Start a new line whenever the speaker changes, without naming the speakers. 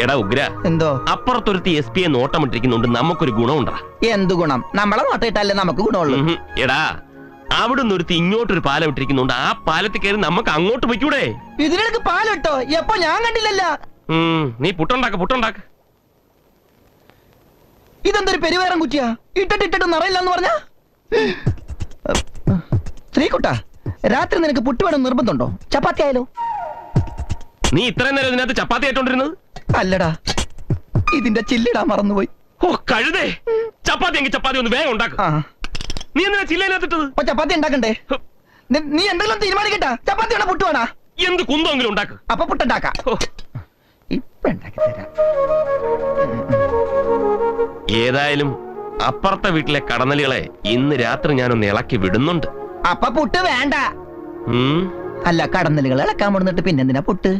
എടാ ഉഗ്ര,
എന്തോ
അപ്പുറത്തൊരുത്തി SP നോട്ടമിട്ടിരിക്കുന്നുണ്ട്. നമുക്കൊരു ഗുണമുണ്ടാ?
എന്ത് ഗുണം? നമ്മളെ നോട്ടിട്ടല്ലേ നമുക്ക് ഗുണമുള്ളൂ.
എടാ, അവിടുന്ന് ഒരുത്തി ഇങ്ങോട്ടൊരു പാലം ഇട്ടിരിക്കുന്നുണ്ട്. ആ പാലത്തിൽ കയറി നമുക്ക് അങ്ങോട്ട് പൊയ്ക്കൂടെ?
ഇതിനിടക്ക് പാലിട്ടോ? എപ്പോ? ഞാൻ കണ്ടില്ലല്ലോ.
നീ പുട്ടുണ്ടാക്ക.
ഇതെന്തൊരു പെരുവേരം കുറ്റിയാ? ഇട്ടിട്ട് നിറയില്ലെന്ന് പറഞ്ഞ ശ്രീകുട്ട, രാത്രി നിനക്ക് പുട്ട് വേണം നിർബന്ധമുണ്ടോ? ചപ്പാത്തി ആയാലോ?
നീ ഇത്രയും നേരം ഇതിനകത്ത് ചപ്പാത്തി ആയിട്ടോണ്ടിരുന്നത്?
അല്ലടാ, ഇതിന്റെ ചില്ലിടാൻ മറന്നുപോയി.
ഓ കഴുതേ, ചപ്പാത്തി എങ്കിൽ ചപ്പാത്തി ഒന്ന് വേഗം ഉണ്ടാക്ക. നീ എന്തിനാ ചില്ലയിനകത്തിട്ടത്?
ചപ്പാത്തി ഉണ്ടാക്കണ്ടേ? നീ എന്തെങ്കിലും തീരുമാനിക്കട്ടാ? ചപ്പാത്തി വേണോ പുട്ട് വേണോ?
എന്ത് കുന്തമെങ്കിലും ഉണ്ടാക്ക്.
അപ്പൊ പുട്ടുണ്ടാക്കാം. ഇപ്പൊ ഉണ്ടാക്കി തരാം.
ഏതായാലും അപ്പുറത്തെ വീട്ടിലെ കടന്നലികളെ ഇന്ന് രാത്രി ഞാനൊന്ന് ഇളക്കി വിടുന്നുണ്ട്.
അപ്പൊ പുട്ട് വേണ്ട. അല്ല, കടന്നലുകൾ ഇളക്കാൻ മുടന്നിട്ട് പിന്നെന്തിനാ പുട്ട്?